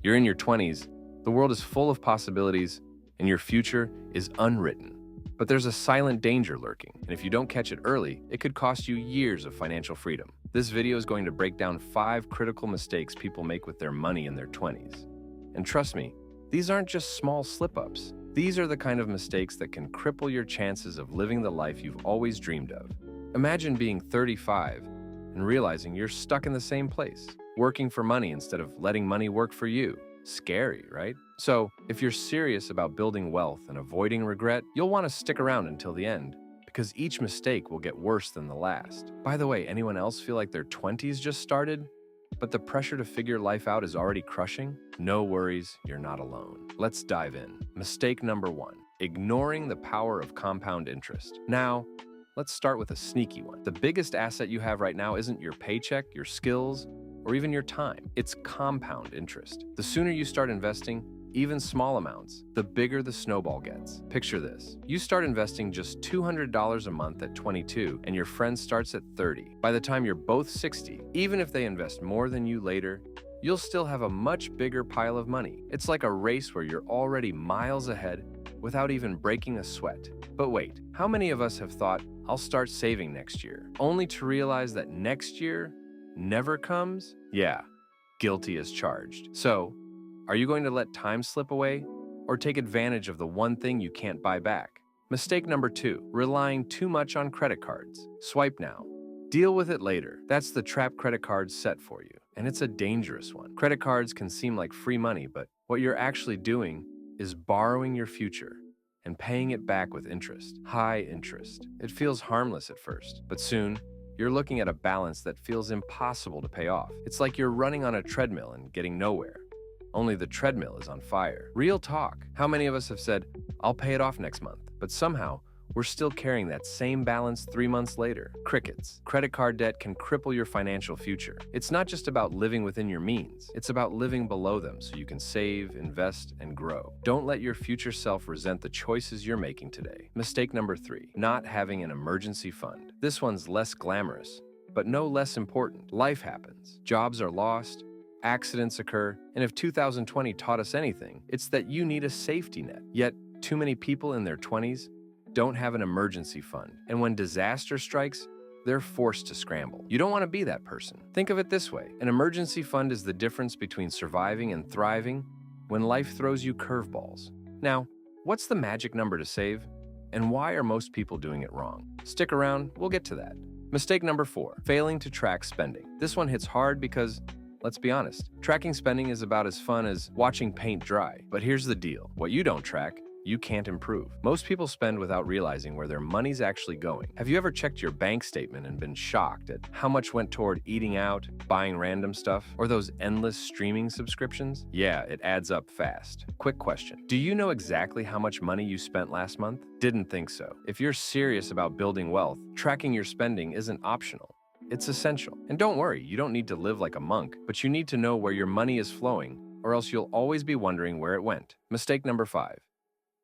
You're in your 20s, the world is full of possibilities, and your future is unwritten. But there's a silent danger lurking, and if you don't catch it early, it could cost you years of financial freedom. This video is going to break down 5 critical mistakes people make with their money in their 20s. And trust me, these aren't just small slip-ups. These are the kind of mistakes that can cripple your chances of living the life you've always dreamed of. Imagine being 35 and realizing you're stuck in the same place, working for money instead of letting money work for you. Scary, right? So, if you're serious about building wealth and avoiding regret, you'll want to stick around until the end, because each mistake will get worse than the last. By the way, anyone else feel like their 20s just started, but the pressure to figure life out is already crushing? No worries, you're not alone. Let's dive in. Mistake number 1, ignoring the power of compound interest. Now, let's start with a sneaky one. The biggest asset you have right now isn't your paycheck, your skills, or even your time. It's compound interest. The sooner you start investing, even small amounts, the bigger the snowball gets. Picture this. You start investing just $200 a month at 22, and your friend starts at 30. By the time you're both 60, even if they invest more than you later, you'll still have a much bigger pile of money. It's like a race where you're already miles ahead without even breaking a sweat. But wait, how many of us have thought, I'll start saving next year, only to realize that next year never comes? Yeah, guilty as charged. So, are you going to let time slip away or take advantage of the one thing you can't buy back? Mistake number 2, relying too much on credit cards. Swipe now. Deal with it later. That's the trap credit cards set for you, and it's a dangerous one. Credit cards can seem like free money, but what you're actually doing is borrowing your future and paying it back with interest. High interest. It feels harmless at first, but soon, you're looking at a balance that feels impossible to pay off. It's like you're running on a treadmill and getting nowhere. Only the treadmill is on fire. Real talk. How many of us have said, I'll pay it off next month, but somehow we're still carrying that same balance 3 months later? Crickets. Credit card debt can cripple your financial future. It's not just about living within your means. It's about living below them so you can save, invest, and grow. Don't let your future self resent the choices you're making today. Mistake number 3, not having an emergency fund. This one's less glamorous, but no less important. Life happens. Jobs are lost. Accidents occur, and if 2020 taught us anything, it's that you need a safety net. Yet, too many people in their 20s don't have an emergency fund, and when disaster strikes, they're forced to scramble. You don't want to be that person. Think of it this way. An emergency fund is the difference between surviving and thriving when life throws you curveballs. Now, what's the magic number to save, and why are most people doing it wrong? Stick around, we'll get to that. Mistake number 4, failing to track spending. This one hits hard because, let's be honest, tracking spending is about as fun as watching paint dry. But here's the deal. What you don't track, you can't improve. Most people spend without realizing where their money's actually going. Have you ever checked your bank statement and been shocked at how much went toward eating out, buying random stuff, or those endless streaming subscriptions? Yeah, it adds up fast. Quick question. Do you know exactly how much money you spent last month? Didn't think so. If you're serious about building wealth, tracking your spending isn't optional. It's essential. And don't worry, you don't need to live like a monk, but you need to know where your money is flowing, or else you'll always be wondering where it went. Mistake number 5.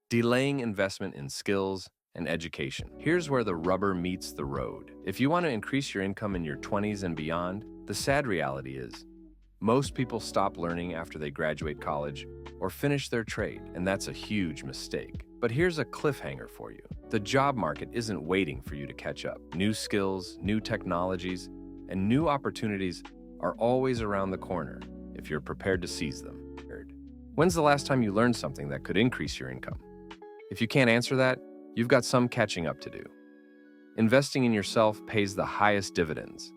Delaying investment in skills and education. Here's where the rubber meets the road. If you want to increase your income in your 20s and beyond, the sad reality is, most people stop learning after they graduate college or finish their trade, and that's a huge mistake. But here's a cliffhanger for you. The job market isn't waiting for you to catch up. New skills, new technologies, and new opportunities are always around the corner if you're prepared to seize them. When's the last time you learned something that could increase your income? If you can't answer that, you've got some catching up to do. Investing in yourself pays the highest dividends.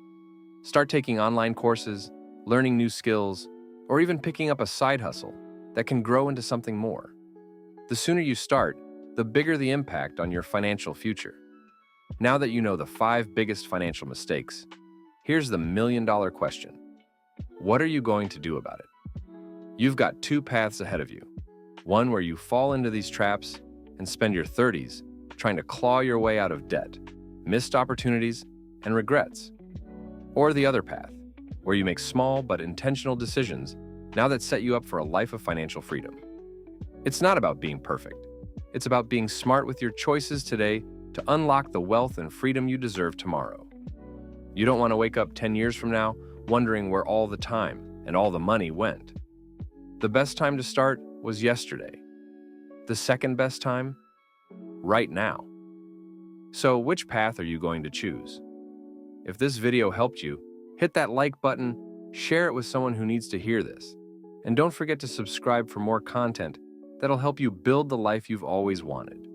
Start taking online courses, learning new skills, or even picking up a side hustle that can grow into something more. The sooner you start, the bigger the impact on your financial future. Now that you know the 5 biggest financial mistakes, here's the million-dollar question. What are you going to do about it? You've got 2 paths ahead of you. One where you fall into these traps and spend your 30s trying to claw your way out of debt, missed opportunities, and regrets. Or the other path, where you make small but intentional decisions now that set you up for a life of financial freedom. It's not about being perfect. It's about being smart with your choices today to unlock the wealth and freedom you deserve tomorrow. You don't want to wake up 10 years from now wondering where all the time and all the money went. The best time to start was yesterday. The second best time? Right now. So which path are you going to choose? If this video helped you, hit that like button, share it with someone who needs to hear this, and don't forget to subscribe for more content that'll help you build the life you've always wanted.